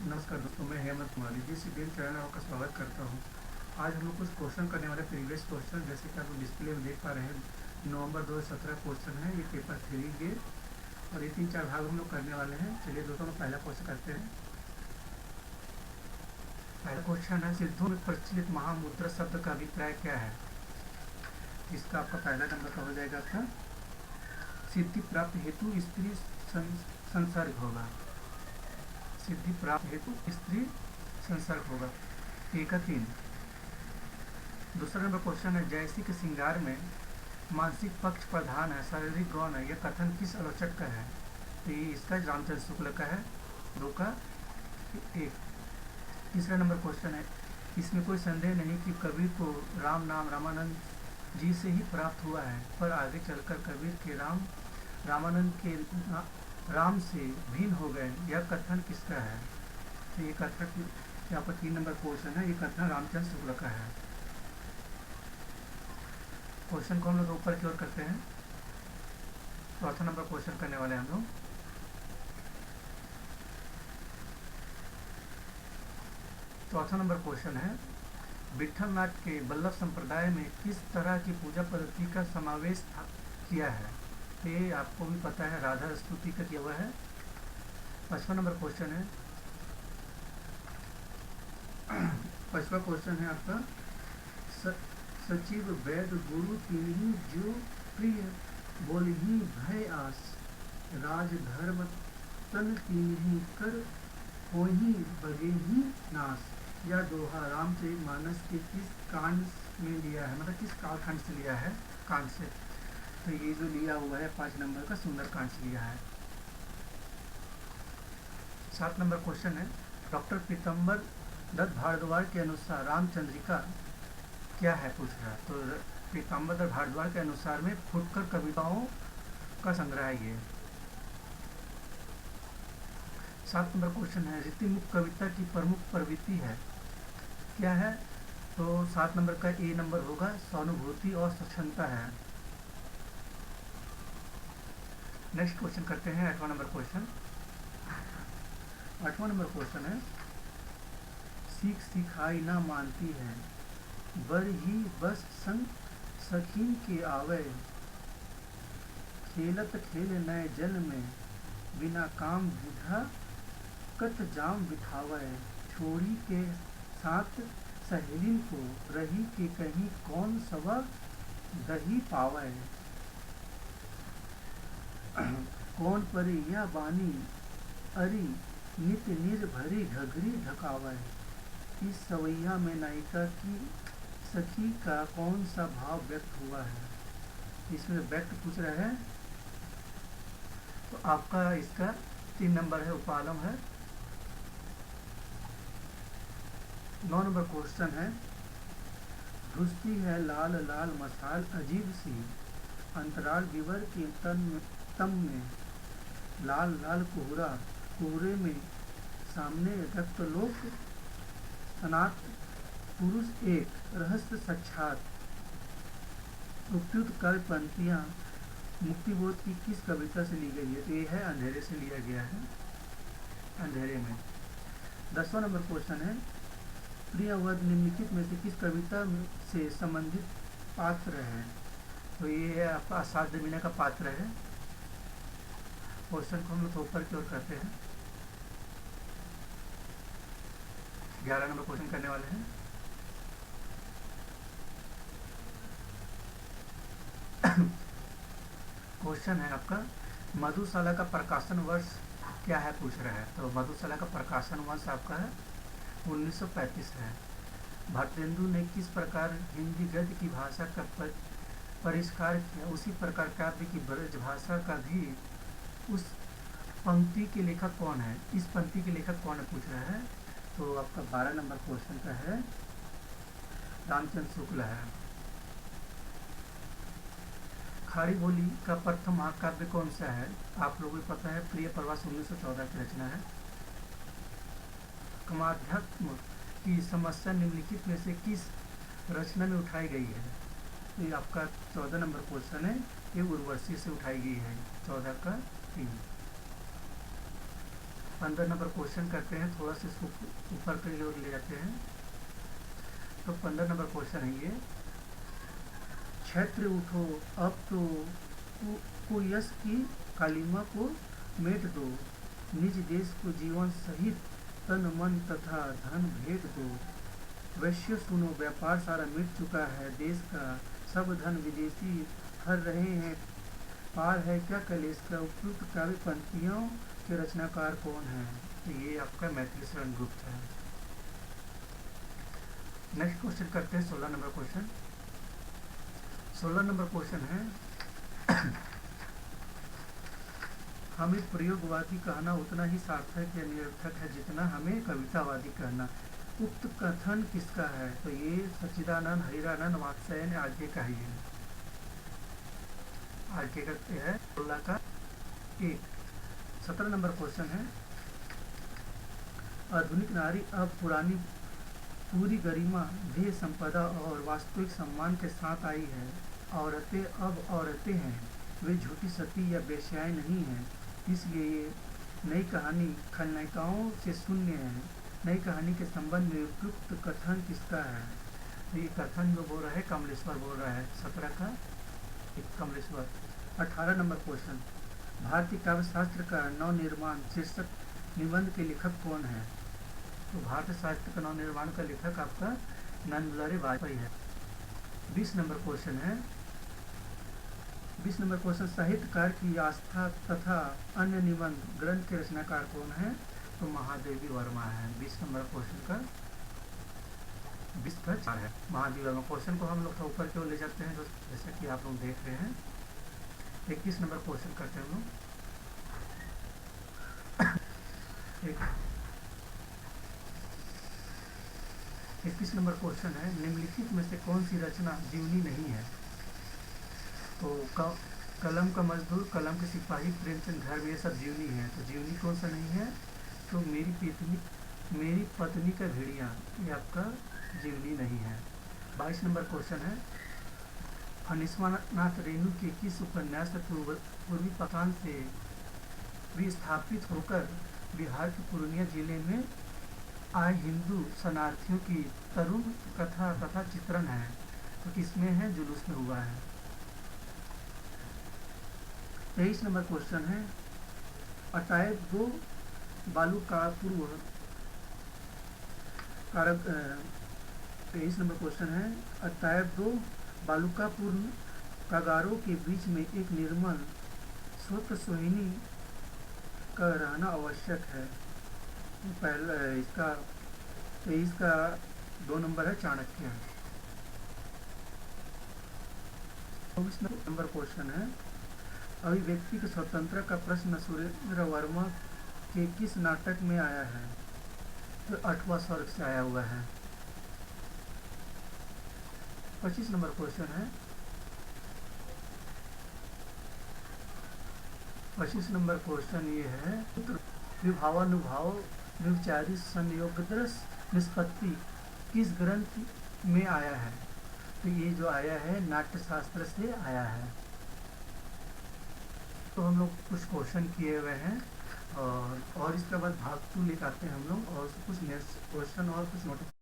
नमस्कार दोस्तों, मैं हेमंत कुमारी जी सीबीएन चैनल में आपका स्वागत करता हूं। आज हम लोग कुछ क्वेश्चन करने वाले प्रीवियस क्वेश्चन, जैसे कि आप लोग डिस्प्ले में देख पा रहे हैं। नवंबर 2017 क्वेश्चन है, ये पेपर 3 के और ये 3-4 भाग हम लोग करने वाले हैं। चलिए दोस्तों, हम पहला क्वेश्चन करते हैं। पहला क्वेश्चन है, सिद्धों में प्रचलित महामुद्रा शब्द का अभिप्राय क्या है। इसका आपका पहला नंबर का हो जाएगा आपका सिद्धि प्राप्त हेतु स्त्री संसर्ग होगा। सिद्धि प्राप्त हेतु स्त्री संसर्ग होगा। एक का 3। दूसरा नंबर क्वेश्चन है, जैसी के श्रृंगार में मानसिक पक्ष प्रधान है, शारीरिक गौण है, यह कथन किस आलोचक का है। तो ये इसका रामचंद्र शुक्ल का है। 2 का 1। तीसरा नंबर क्वेश्चन है, इसमें कोई संदेह नहीं कि कबीर को राम नाम रामानंद जी से ही प्राप्त हुआ है, पर आगे चलकर कबीर के रामानंद के राम से भिन्न हो गए, यह कथन किसका है। तो ये कथन यहाँ पर 3 नंबर क्वेश्चन है, ये कथन रामचंद्र शुक्ल का है। क्वेश्चन को हम लोग ऊपर की ओर करते हैं। चौथा नंबर क्वेश्चन करने वाले हम लोग। चौथा नंबर क्वेश्चन है, विठल नाथ के बल्लभ संप्रदाय में किस तरह की पूजा पद्धति का समावेश किया है। ये आपको भी पता है, राधा स्तुति का किया हुआ है। 5वां नंबर क्वेश्चन है, 5वां क्वेश्चन है आपका, सचिव वैद गुरु तिन्ही जो प्रिय बोलही भय आस, राज धर्म तन तिन्ही कर होही बगेही नाश। यह दोहा रामचरितमानस के किस कांड में लिया है, मतलब किस कालखंड से लिया है, कांड से। तो ये जो लिया हुआ है 5 नंबर का सुंदर कांड से लिया है। 7 नंबर क्वेश्चन है, डॉक्टर पीतम्बर दत्त भारद्वाज के अनुसार रामचंद्रिका क्या है, पूछ रहा है। तो पीतम्बर दत्त भारद्वाज के अनुसार में फुटकर कविताओं का संग्रह है ये। 7 नंबर क्वेश्चन है, रीतिमुख कविता की प्रमुख प्रवृत्ति है, क्या है। तो 7 नंबर का ए नंबर होगा, सहानुभूति और सक्षमता है। नेक्स्ट क्वेश्चन करते हैं 8वां नंबर क्वेश्चन। 8वां नंबर क्वेश्चन है, सीख सिखाई ना मानती है, बर ही बस संग सखीन के आवे, खेलत खेल नए जल में, बिना काम बुझा कत जाम बिठावे, छोड़ी के साथ सहेलिन को, रही के कहीं कौन सवा दही पावे, कौन परी यह बानी अरी नित निर्भरी घघरी ढकावे। इस सवैया में नायिका की सखी का कौन सा भाव व्यक्त हुआ है। इसमें व्यक्त पूछ रहा है, तो आपका इसका 3 नंबर है, उपालम है। 9 नंबर क्वेश्चन है, धुसती है लाल लाल मसाल अजीब सी, अंतराल विवर के तम में, लाल लाल कोहरा कोहरे में, सामने रक्तलोक सनात पुरुष एक, रहस्य साक्षात। उपयुक्त काव्य पंक्तियाँ मुक्तिबोध की किस कविता से ली गई है। तो ये है अंधेरे से लिया गया है, अंधेरे में। 10वां नंबर क्वेश्चन है, प्रियवध निम्नलिखित में से किस कविता से संबंधित पात्र है। तो ये है आपका असाध्य मीना का पात्र है। क्वेश्चन को हम लोग ऊपर की ओर करते हैं। 11 नंबर क्वेश्चन करने वाले हैं। क्वेश्चन है आपका, मधुशाला का प्रकाशन वर्ष क्या है, पूछ रहा है। तो मधुशाला का प्रकाशन वर्ष आपका है 1935 है। भारतेंदु ने किस प्रकार हिंदी गद्य की भाषा का परिष्कार किया, उसी प्रकार काव्य की ब्रज भाषा का भी। उस पंक्ति के लेखक कौन है, इस पंक्ति के लेखक कौन है, पूछ रहा है। तो आपका 12 नंबर क्वेश्चन का है, रामचंद्र शुक्ल है। खाड़ी बोली का प्रथम महाकाव्य कौन सा है। आप लोगों को पता है, प्रिय प्रवास 1914 की रचना है। कामाध्यात्म की समस्या निम्नलिखित में से किस रचना में उठाई गई है। ये आपका 14 नंबर क्वेश्चन है, ये उर्वशी से उठाई गई है। 14 का 3। 15 नंबर क्वेश्चन करते हैं, थोड़ा सा ऊपर की ओर ले जाते हैं। तो 15 नंबर क्वेश्चन है ये, क्षेत्र उठो अब तो कुयस की कालिमा को मेट दो, निज देश को जीवन सहित तन मन तथा धन भेंट दो। वैश्य सुनो व्यापार सारा मिट चुका है देश का, सब धन विदेशी हर रहे हैं पार है क्या कलेश का। उपयुक्त काव्य पंक्तियों के रचनाकार कौन है? तो ये आपका मैथिली शरण गुप्त है। नेक्स्ट क्वेश्चन करते हैं 16 नंबर क्वेश्चन। 16 नंबर क्वेश्चन है हमें प्रयोगवादी कहना उतना ही सार्थक या निरर्थक है जितना हमें कवितावादी कहना। उक्त कथन किसका है? तो ये सच्चिदानंद, हरिरानंद, वात्स्यायन, आर्य का ही है। आर्य का है 16 का 1। 17 नंबर क्वेश्चन है, आधुनिक नारी अब पुरानी पूरी गरिमा, देह संपदा और वास्तविक सम्मान के साथ आई है। औरतें अब औरतें हैं, वे झूठी सती या बेश्याएं नहीं हैं। इसलिए ये नई कहानी खलनायिकाओं से शून्य है। नई कहानी के संबंध में उपयुक्त कथन किसका है? तो ये कथन जो बोल रहा है कमलेश्वर बोल रहा है। 17 का 1 कमलेश्वर। 18 नंबर क्वेश्चन, भारतीय काव्य शास्त्र का नवनिर्माण शीर्षक निबंध के लेखक कौन है? तो भारतीय साहित्य का नवनिर्माण का लेखक आपका नंदलारी वाजपेयी है। 20 नंबर क्वेश्चन है, 20 नंबर क्वेश्चन, साहित्यकार की आस्था तथा अन्य निबंध ग्रंथ के रचनाकार कौन है? तो महादेवी वर्मा है। 20 नंबर क्वेश्चन का 20 का 4 है महादेवी वर्मा। क्वेश्चन को हम लोग थोड़ा ऊपर की ओर ले जाते हैं जैसा कि आप लोग देख रहे हैं। 21 नंबर क्वेश्चन करते हैं हम लोग। 21 नंबर क्वेश्चन है, निम्नलिखित में से कौन सी रचना जीवनी नहीं है? तो कलम का मजदूर, कलम के सिपाही, प्रेमचंद घर में, ये सब जीवनी है। तो जीवनी कौन सा नहीं है? तो मेरी पत्नी का भेड़िया, ये आपका जीवनी नहीं है। 22 नंबर क्वेश्चन है, फणीश्वरनाथ रेणु के किस उपन्यास पूर्वी पाकिस्तान से विस्थापित होकर बिहार के पूर्णिया जिले में आए हिंदू शरणार्थियों की तरुण कथा तथा चित्रण है? तो किसमें है? जुलूस में हुआ है। 23 नंबर क्वेश्चन है, अटायब 2 बालू का पूर्व कारक। 23 नंबर क्वेश्चन है, अटायब 2 बालुकापूर्ण कागारों के बीच में एक निर्मल स्वतः सोहिनी का रहना आवश्यक है। पहला इसका 23 का 2 नंबर है चाणक्य। 24 नंबर क्वेश्चन है, अभिव्यक्ति के स्वतंत्र का प्रश्न सुरेंद्र वर्मा के किस नाटक में आया है? तो 8वां स्वर्ग से आया हुआ है। 25 नंबर क्वेश्चन है, 25 नंबर क्वेश्चन ये है, विभावानुभाव व्यभिचारी संयोगदर्श निष्पत्ति किस ग्रंथ में आया है? तो ये जो आया है नाट्यशास्त्र से आया है। तो हम लोग कुछ क्वेश्चन किए हुए हैं और इसके बाद भाग 2 लेकर आते हैं हम लोग और कुछ नेक्स्ट क्वेश्चन और कुछ नोटिस